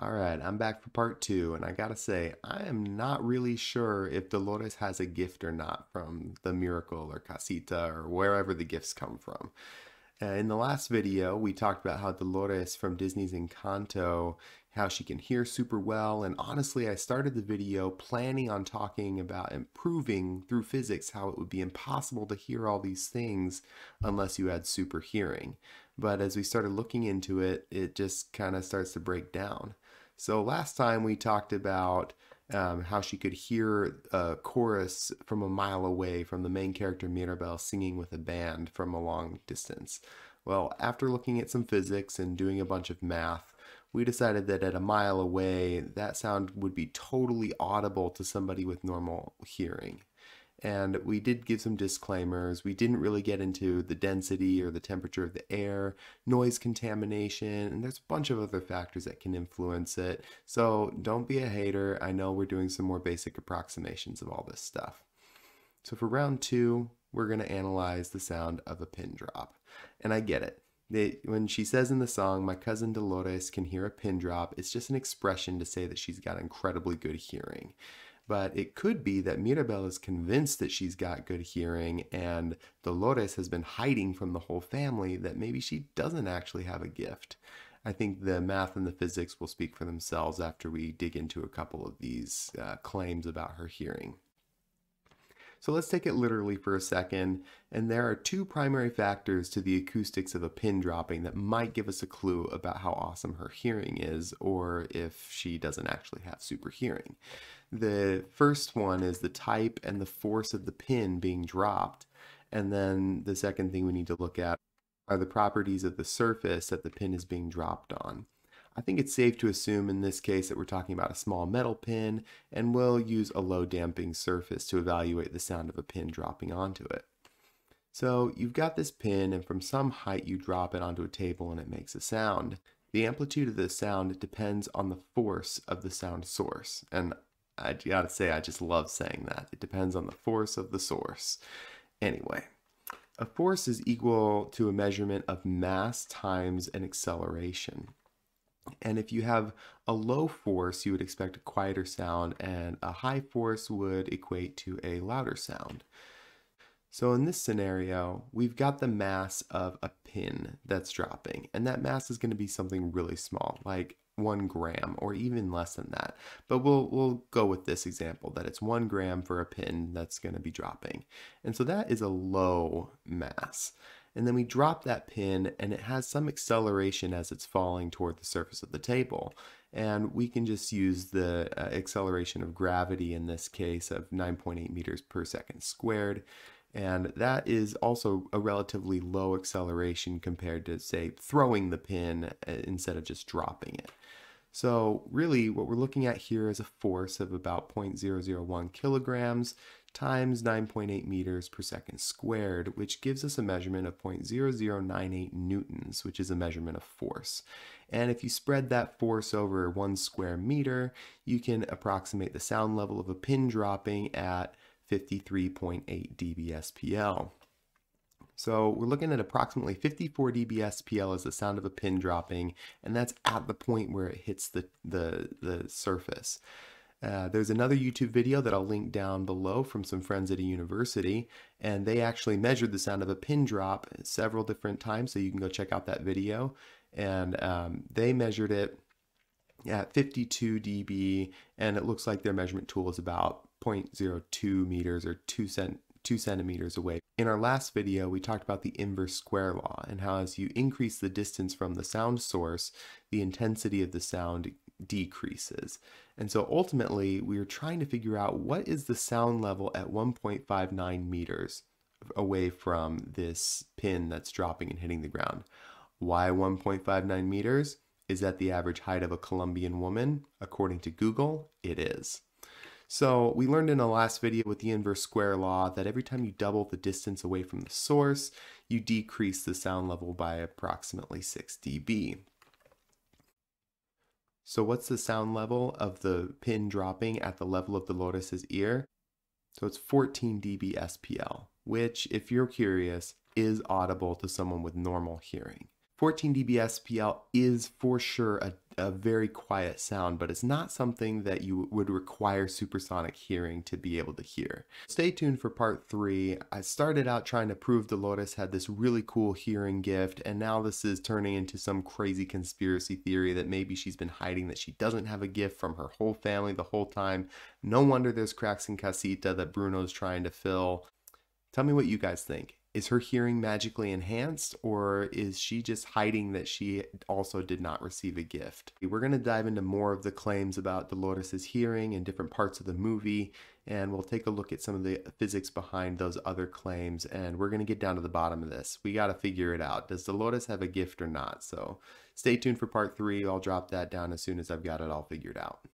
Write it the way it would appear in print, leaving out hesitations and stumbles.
Alright, I'm back for part two, and I gotta say, I am not really sure if Dolores has a gift or not from the miracle or casita or wherever the gifts come from. In the last video, we talked about how Dolores from Disney's Encanto, how she can hear super well, and honestly, I started the video planning on talking about improving through physics how it would be impossible to hear all these things unless you had super hearing. But as we started looking into it, it just kind of starts to break down. So last time we talked about how she could hear a chorus from a mile away from the main character Mirabel singing with a band from a long distance. Well, after looking at some physics and doing a bunch of math, we decided that at a mile away, that sound would be totally audible to somebody with normal hearing. And we did give some disclaimers. We didn't really get into the density or the temperature of the air, noise contamination, and there's a bunch of other factors that can influence it. So don't be a hater. I know we're doing some more basic approximations of all this stuff. So for round two, we're going to analyze the sound of a pin drop. And I get it. When she says in the song, my cousin Dolores can hear a pin drop, it's just an expression to say that she's got incredibly good hearing. But it could be that Mirabel is convinced that she's got good hearing and Dolores has been hiding from the whole family that maybe she doesn't actually have a gift. I think the math and the physics will speak for themselves after we dig into a couple of these claims about her hearing. So let's take it literally for a second, and there are two primary factors to the acoustics of a pin dropping that might give us a clue about how awesome her hearing is, or if she doesn't actually have super hearing. The first one is the type and the force of the pin being dropped, and then the second thing we need to look at are the properties of the surface that the pin is being dropped on. I think it's safe to assume in this case that we're talking about a small metal pin, and we'll use a low damping surface to evaluate the sound of a pin dropping onto it. So you've got this pin, and from some height you drop it onto a table and it makes a sound. The amplitude of the sound depends on the force of the sound source, and I gotta say I just love saying that. It depends on the force of the source. Anyway. A force is equal to a measurement of mass times an acceleration. And if you have a low force, you would expect a quieter sound, and a high force would equate to a louder sound. So in this scenario, we've got the mass of a pin that's dropping, and that mass is going to be something really small, like 1 gram or even less than that. But we'll go with this example that it's 1 gram for a pin that's going to be dropping. And so that is a low mass. And then we drop that pin and it has some acceleration as it's falling toward the surface of the table. And we can just use the acceleration of gravity in this case of 9.8 meters per second squared. And that is also a relatively low acceleration compared to, say, throwing the pin instead of just dropping it. So really what we're looking at here is a force of about 0.001 kilograms times 9.8 meters per second squared, which gives us a measurement of 0.0098 newtons, which is a measurement of force. And if you spread that force over 1 square meter, you can approximate the sound level of a pin dropping at 53.8 dBSPL. So we're looking at approximately 54 dBSPL as the sound of a pin dropping, and that's at the point where it hits the surface. There's another YouTube video that I'll link down below from some friends at a university, and they actually measured the sound of a pin drop several different times, so you can go check out that video. And they measured it at 52 dB, and it looks like their measurement tool is about 0.02 meters or 2 centimeters away. In our last video, we talked about the inverse square law and how as you increase the distance from the sound source, the intensity of the sound decreases. And so ultimately, we are trying to figure out what is the sound level at 1.59 meters away from this pin that's dropping and hitting the ground. Why 1.59 meters? Is that the average height of a Colombian woman? According to Google, it is. So we learned in the last video with the inverse square law that every time you double the distance away from the source, you decrease the sound level by approximately 6 dB. So what's the sound level of the pin dropping at the level of Dolores' ear? So it's 14 dB SPL, which, if you're curious, is audible to someone with normal hearing. 14 dB SPL is for sure a very quiet sound, but it's not something that you would require supersonic hearing to be able to hear. Stay tuned for part 3. I started out trying to prove Dolores had this really cool hearing gift, and now this is turning into some crazy conspiracy theory that maybe she's been hiding that she doesn't have a gift from her whole family the whole time. No wonder there's cracks in Casita that Bruno's trying to fill. Tell me what you guys think. Is her hearing magically enhanced, or is she just hiding that she also did not receive a gift? We're going to dive into more of the claims about Dolores' hearing in different parts of the movie, and we'll take a look at some of the physics behind those other claims, and we're going to get down to the bottom of this. We got to figure it out. Does Dolores have a gift or not? So stay tuned for part 3. I'll drop that down as soon as I've got it all figured out.